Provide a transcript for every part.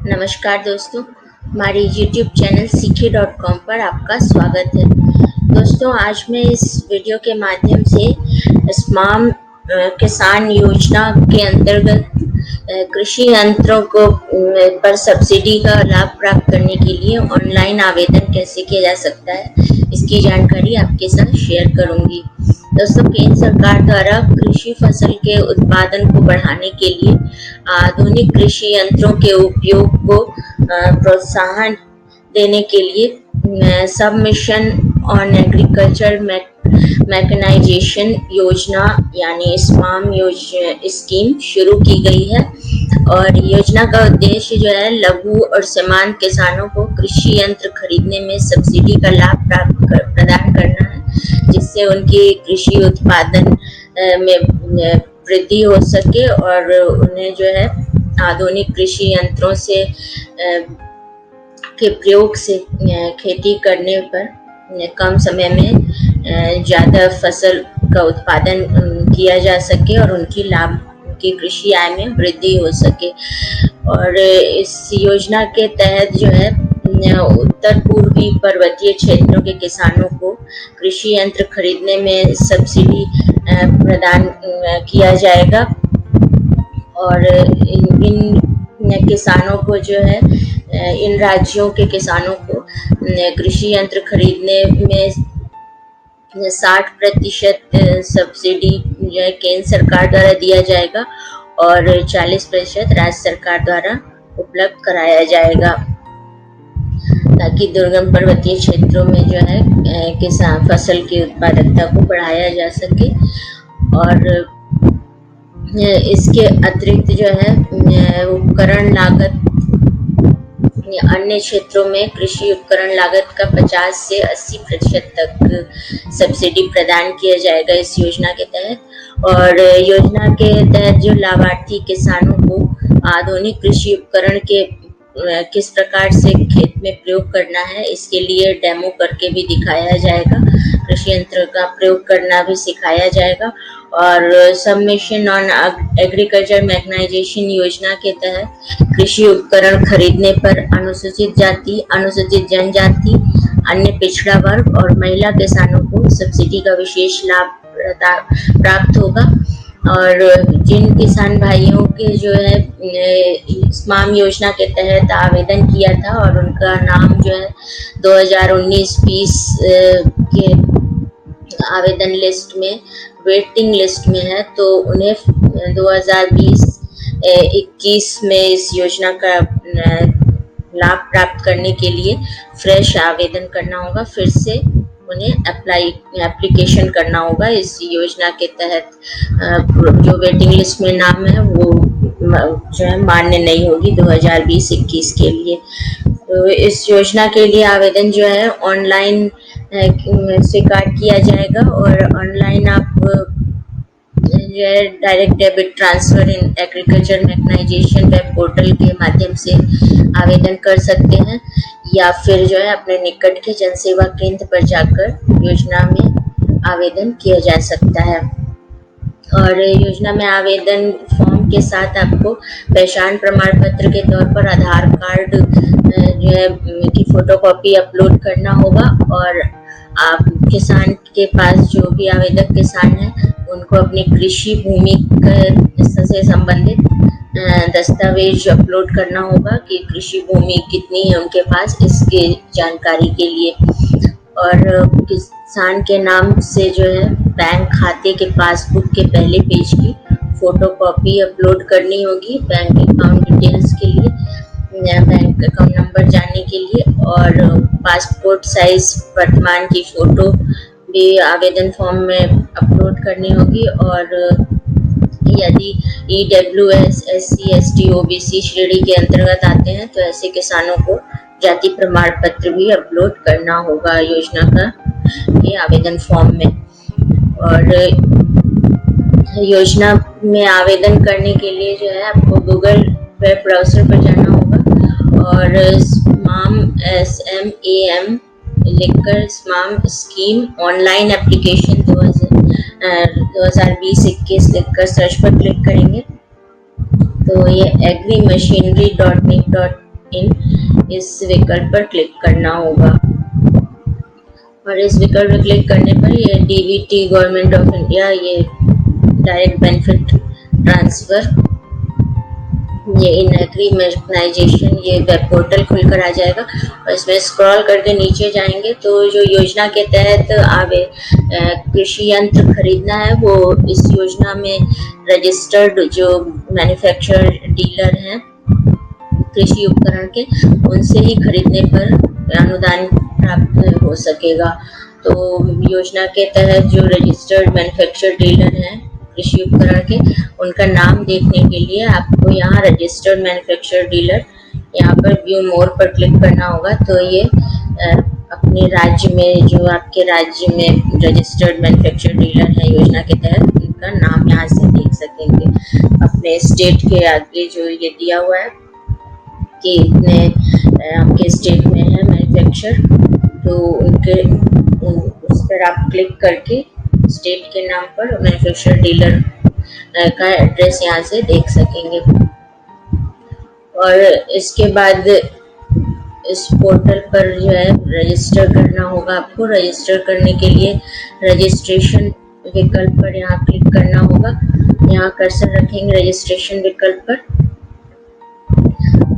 नमस्कार दोस्तों, हमारे YouTube चैनल सीखे.com पर आपका स्वागत है। दोस्तों, आज मैं इस वीडियो के माध्यम से स्माम किसान योजना के अंतर्गत कृषि यंत्रों को पर सब्सिडी का लाभ प्राप्त करने के लिए ऑनलाइन आवेदन कैसे किया जा सकता है, इसकी जानकारी आपके साथ शेयर करूंगी। दोस्तों, केंद्र सरकार द्वारा कृषि फसल के उत्पादन को बढ़ाने के लिए आधुनिक कृषि यंत्रों के उपयोग को प्रोत्साहन देने के लिए सबमिशन ऑन एग्रीकल्चर मैकेनाइजेशन योजना यानी स्माम स्कीम शुरू की गई है। और योजना का उद्देश्य जो है लघु और सीमांत किसानों को कृषि यंत्र खरीदने में सब्सिडी का लाभ प्रदान करना है, जिससे उनकी कृषि उत्पादन में वृद्धि हो सके और उन्हें जो है आधुनिक कृषि यंत्रों से के प्रयोग से खेती करने पर कम समय में ज़्यादा फसल का उत्पादन किया जा सके और उनकी कृषि आय में वृद्धि हो सके। और इस योजना के तहत जो है उत्तर पूर्वी पर्वतीय क्षेत्रों के किसानों को कृषि यंत्र खरीदने में सब्सिडी प्रदान किया जाएगा। और इन किसानों को जो है इन राज्यों के किसानों को कृषि यंत्र खरीदने में 60% सब्सिडी जो है केंद्र सरकार द्वारा दिया जाएगा और 40% राज्य सरकार द्वारा उपलब्ध कराया जाएगा, ताकि दुर्गम पर्वतीय क्षेत्रों में जो है किसान फसल की उत्पादकता को बढ़ाया जा सके। और इसके अतिरिक्त जो है उपकरण लागत अन्य क्षेत्रों में कृषि उपकरण लागत का 50 से 80% तक सब्सिडी प्रदान किया जाएगा इस योजना के तहत। और योजना के तहत जो लाभार्थी किसानों को आधुनिक कृषि उपकरण के किस प्रकार से खेत में प्रयोग करना है, इसके लिए डेमो करके भी दिखाया जाएगा, कृषि यंत्र का प्रयोग करना भी सिखाया जाएगा। और सबमिशन ऑन एग्रीकल्चर मैकेनाइजेशन योजना के तहत कृषि उपकरण खरीदने पर अनुसूचित जाति, अनुसूचित जनजाति, अन्य पिछड़ा वर्ग और महिला किसानों को सब्सिडी का विशेष लाभ प्राप्त होगा। और जिन किसान भाइयों के जो है स्माम योजना के तहत आवेदन किया था और उनका नाम जो है 2019-20 के आवेदन लिस्ट में वेटिंग लिस्ट में है, तो उन्हें 2020-21 में इस योजना का लाभ प्राप्त करने के लिए फ्रेश आवेदन करना होगा, फिर से उन्हें एप्लीकेशन करना होगा। इस योजना के तहत जो वेटिंग लिस्ट में नाम है वो जो है मान्य नहीं होगी 2020-21 के लिए। तो इस योजना के लिए आवेदन जो है ऑनलाइन स्वीकार किया जाएगा और ऑनलाइन आप जो है direct debit transfer in agriculture mechanization web portal के माध्यम से आवेदन कर सकते हैं, या फिर जो है अपने निकट के जनसेवा केंद्र पर जाकर योजना में आवेदन किया जा सकता है। और योजना में आवेदन फॉर्म के साथ आपको पहचान प्रमाण पत्र के तौर पर आधार कार्ड जो है की फोटोकॉपी अपलोड करना होगा। और आप किसान के पास जो भी आवेदक किसान है उनको अपनी कृषि भूमि से संबंधित दस्तावेज अपलोड करना होगा कि कृषि भूमि कितनी है उनके पास, इसके जानकारी के लिए। और किसान के नाम से जो है बैंक खाते के पासबुक के पहले पेज की फोटोकॉपी अपलोड करनी होगी बैंक अकाउंट डिटेल्स के लिए, बैंक अकाउंट नंबर जानने के लिए। और पासपोर्ट साइज वर्तमान की फोटो भी आवेदन फॉर्म में अपलोड करनी होगी। और यदि EWS, SC, ST, OBC श्रेणी के अंतर्गत आते हैं तो ऐसे किसानों को जाति प्रमाण पत्र भी अपलोड करना होगा योजना का ये आवेदन फॉर्म में। और योजना में आवेदन करने के लिए जो है आपको गूगल वेब ब्राउज़र पर जाना होगा और स्माम SMAM लिखकर स्माम स्कीम ऑनलाइन एप्लीकेशन 2020-21 लिखकर सर्च पर क्लिक करेंगे तो ये agrimmachinery.nic इन इस विकल्प पर क्लिक करना होगा। और इस विकल्प पर क्लिक करने पर ये डीबीटी गवर्नमेंट ऑफ इंडिया, ये डायरेक्ट बेनिफिट ट्रांसफर, ये इन एग्री मैकनाइजेशन, ये वेब पोर्टल खुलकर आ जाएगा। और इसमें स्क्रॉल करके नीचे जाएंगे तो जो योजना के तहत आवे कृषि यंत्र खरीदना है, वो इस योजना में रजिस्टर्ड जो मैन्युफैक्चरर डीलर हैं कृषि उपकरण के, उनसे ही खरीदने पर अनुदान प्राप्त हो सकेगा। तो योजना के तहत जो रजिस्टर्ड मैन्युफैक्चरर डीलर हैं कृषि उपकरण के, उनका नाम देखने के लिए आपको यहाँ रजिस्टर्ड मैन्युफैक्चरर डीलर, यहाँ पर व्यू मोर पर क्लिक करना होगा। तो ये अपने राज्य में, जो आपके राज्य में रजिस्टर्ड मैन्युफैक्चरर डीलर है योजना के तहत, उनका नाम यहाँ से देख सकेंगे। अपने स्टेट के आगे जो ये दिया हुआ है कि इतने आपके स्टेट में है मैन्युफैक्चर, तो उनके उस पर आप क्लिक करके स्टेट के नाम पर मैन्युफैक्चरर डीलर का एड्रेस यहाँ से देख सकेंगे। और इसके बाद इस पोर्टल पर जो है रजिस्टर करना होगा आपको। रजिस्टर करने के लिए रजिस्ट्रेशन विकल्प पर यहाँ क्लिक करना होगा। यहाँ कर्सर रखेंगे रजिस्ट्रेशन विकल्प पर,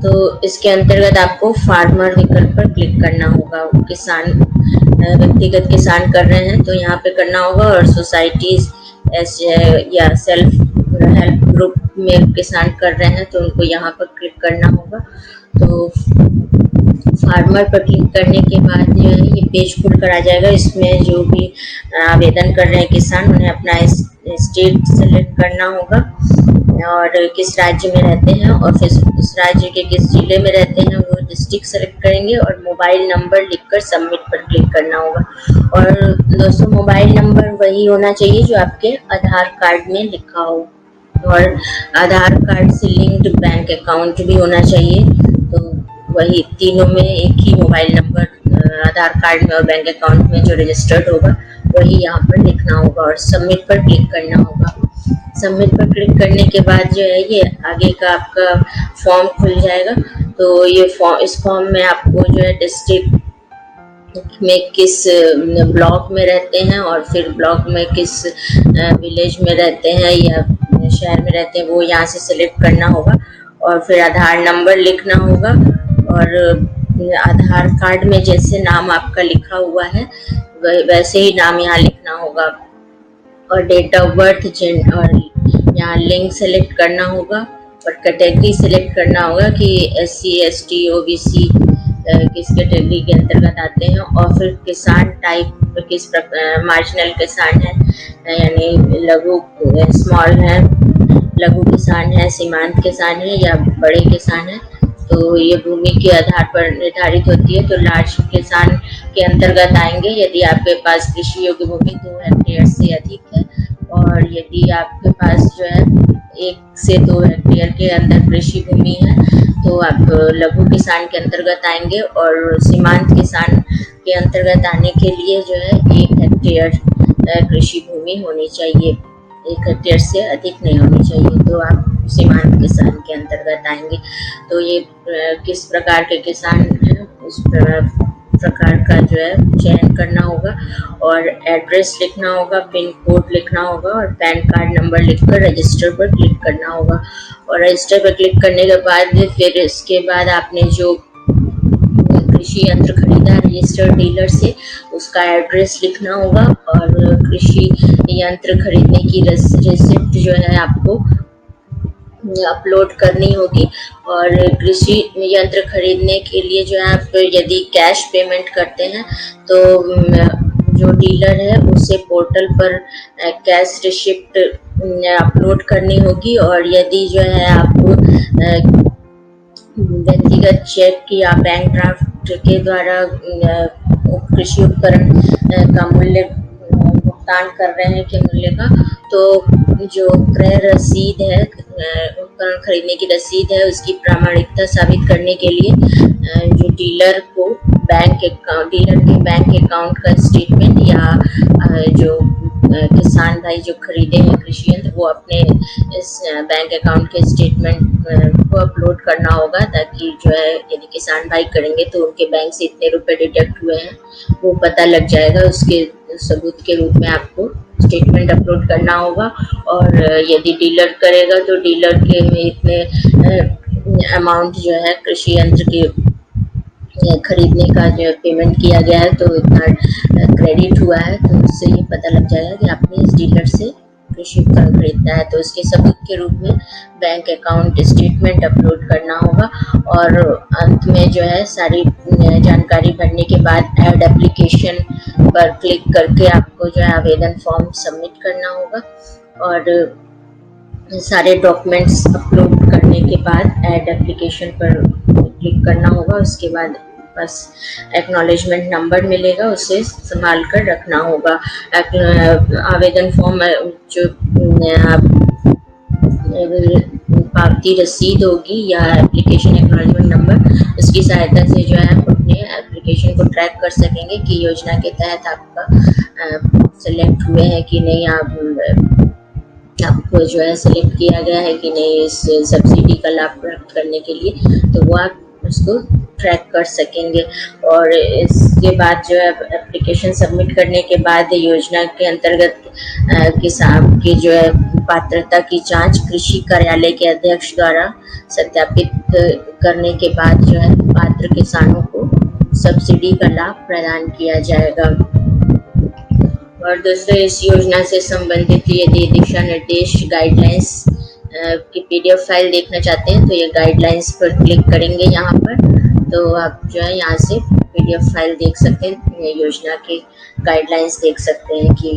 तो इसके अंतर्गत आपको फार्मर विकल्प पर क्लिक करना होगा। किसान, व्यक्तिगत किसान कर रहे हैं तो यहाँ पे करना होगा, और सोसाइटीज या सेल्फ हेल्प ग्रुप में किसान कर रहे हैं तो उनको यहाँ पर क्लिक करना होगा। तो फार्मर पर क्लिक करने के बाद जो है ये पेज खुल कर आ जाएगा। इसमें जो भी आवेदन कर रहे हैं किसान, उन्हें अपना स्टेट सेलेक्ट करना होगा और किस राज्य में रहते हैं, और फिर उस राज्य के किस जिले में रहते हैं वो डिस्ट्रिक्ट सेलेक्ट करेंगे, और मोबाइल नंबर लिखकर सबमिट पर क्लिक करना होगा। और दोस्तों, मोबाइल नंबर वही होना चाहिए जो आपके आधार कार्ड में लिखा हो, और आधार कार्ड से लिंक्ड बैंक अकाउंट भी होना चाहिए। तो वही तीनों में एक ही मोबाइल नंबर आधार कार्ड में और बैंक अकाउंट में जो रजिस्टर्ड होगा वही यहाँ पर लिखना होगा, और सबमिट पर क्लिक करना होगा। सबमिट पर क्लिक करने के बाद जो है ये आगे का आपका फॉर्म खुल जाएगा। तो ये इस फॉर्म में आपको जो है डिस्ट्रिक्ट में किस ब्लॉक में रहते हैं, और फिर ब्लॉक में किस विलेज में रहते हैं या शहर में रहते हैं, वो यहाँ से सिलेक्ट करना होगा। और फिर आधार नंबर लिखना होगा, और आधार कार्ड में जैसे नाम आपका लिखा हुआ है वैसे ही नाम यहाँ लिखना होगा, और डेट ऑफ बर्थ, और यहाँ लिंग सेलेक्ट करना होगा, और कैटेगरी सेलेक्ट करना होगा कि SC ST OBC किस कैटेगरी के अंतर्गत आते हैं, और फिर किसान टाइप किस प्रकार, मार्जिनल किसान है यानी लघु स्मॉल है, लघु किसान है, सीमांत किसान है या बड़े किसान है। तो ये भूमि के आधार पर निर्धारित होती है। तो लार्ज किसान के अंतर्गत आएंगे यदि आपके पास कृषि योग्य भूमि 2 हेक्टेयर से अधिक है, और यदि आपके पास जो है 1 से 2 हेक्टेयर के अंदर कृषि भूमि है तो आप लघु किसान के अंतर्गत आएंगे, और सीमांत किसान के अंतर्गत आने के लिए जो है 1 हेक्टेयर कृषि भूमि होनी चाहिए, 1 हेक्टेयर से अधिक नहीं होनी चाहिए, तो आप सीमांत किसान के अंतर्गत आएंगे। तो ये किस प्रकार के किसान हैं उस प्रकार का जो है चयन करना होगा, और एड्रेस लिखना होगा, पिन कोड लिखना होगा, और पैन कार्ड नंबर लिखकर रजिस्टर पर क्लिक करना होगा। और रजिस्टर पर क्लिक करने के बाद फिर इसके बाद आपने जो कृषि यंत्र खरीदा रजिस्टर्ड डीलर से, उसका एड्रेस लिखना होगा, और कृषि यंत्र खरीदने की रिसिप्ट जो है आपको अपलोड करनी होगी। और कृषि यंत्र खरीदने के लिए जो है आप यदि कैश पेमेंट करते हैं तो जो डीलर है उसे पोर्टल पर कैश रिसिप्ट अपलोड करनी होगी, और यदि जो है आपको व्यक्तिगत चेक या बैंक ड्राफ्ट के द्वारा कृषि उपकरण का मूल्य भुगतान कर रहे हैं के मूल्य का, तो जो क्रय रसीद है, उपकरण खरीदने की रसीद है, उसकी प्रामाणिकता साबित करने के लिए जो डीलर को डीलर के बैंक अकाउंट का स्टेटमेंट या जो किसान भाई जो खरीदे हैं कृषि यंत्र वो अपने इस बैंक अकाउंट के स्टेटमेंट को अपलोड करना होगा, ताकि जो है यदि किसान भाई करेंगे तो उनके बैंक से इतने रुपए डिडक्ट हुए हैं वो पता लग जाएगा। उसके सबूत के रूप में आपको स्टेटमेंट अपलोड करना होगा। और यदि डीलर करेगा तो डीलर के में इतने अमाउंट जो है कृषि यंत्र के खरीदने का जो पेमेंट किया गया है तो इतना क्रेडिट हुआ है, तो उससे ये पता लग जाएगा कि आपने इस डीलर से कृषि उपकरण खरीदना है। तो उसके सबूत के रूप में बैंक अकाउंट स्टेटमेंट अपलोड करना होगा। और अंत में जो है सारी जानकारी भरने के बाद ऐड एप्लीकेशन पर क्लिक करके आपको जो है आवेदन फॉर्म सबमिट करना होगा। और सारे डॉक्यूमेंट्स अपलोड करने के बाद ऐड एप्लीकेशन पर क्लिक करना होगा। उसके बाद बस एक्नॉलेजमेंट नंबर मिलेगा, उसे संभाल कर रखना होगा। आवेदन फॉर्म जो पावती रसीद होगी या एप्लीकेशन एक्नॉलेजमेंट नंबर, उसकी सहायता से जो है आप अपने एप्लीकेशन को ट्रैक कर सकेंगे कि योजना के तहत आपका सेलेक्ट हुए हैं कि नहीं, आपको जो है सेलेक्ट किया गया है कि नहीं इस सब्सिडी का लाभ प्राप्त करने के लिए, तो वो आप उसको ट्रैक कर सकेंगे। और इसके बाद जो है एप्लीकेशन सबमिट करने के बाद योजना के अंतर्गत किसान की जो है पात्रता की जांच कृषि कार्यालय के अध्यक्ष द्वारा सत्यापित करने के बाद जो है पात्र किसानों को सब्सिडी का लाभ प्रदान किया जाएगा। और दोस्तों इस योजना से संबंधित यदि दिशा निर्देश गाइडलाइंस की पीडीएफ फाइल देखना चाहते हैं तो ये गाइडलाइंस पर क्लिक करेंगे यहाँ पर, तो आप जो है यहाँ से पीडीएफ फाइल देख सकते हैं, योजना के गाइडलाइंस देख सकते हैं कि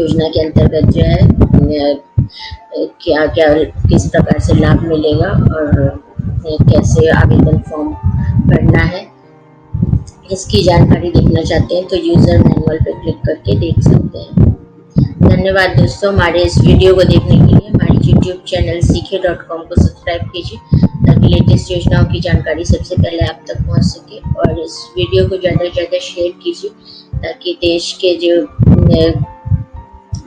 योजना के अंतर्गत जो है क्या क्या किस प्रकार से लाभ मिलेगा और कैसे आवेदन फॉर्म भरना है। इसकी जानकारी देखना चाहते हैं तो यूज़र मैनुअल पर क्लिक करके देख सकते हैं। धन्यवाद दोस्तों, हमारे इस वीडियो को देखने के लिए हमारे YouTube चैनल सीखे.com को सब्सक्राइब कीजिए ताकि लेटेस्ट योजनाओं की जानकारी सबसे पहले आप तक पहुंच सके। और इस वीडियो को ज़्यादा से ज़्यादा शेयर कीजिए ताकि देश के जो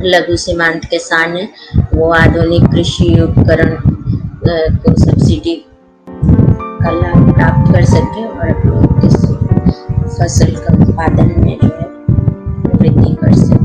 लघु सीमांत किसान हैं वो आधुनिक कृषि उपकरण को सब्सिडी का लाभ प्राप्त कर सकें और अपने फसल का उत्पादन में जो है वृद्धि कर सकें।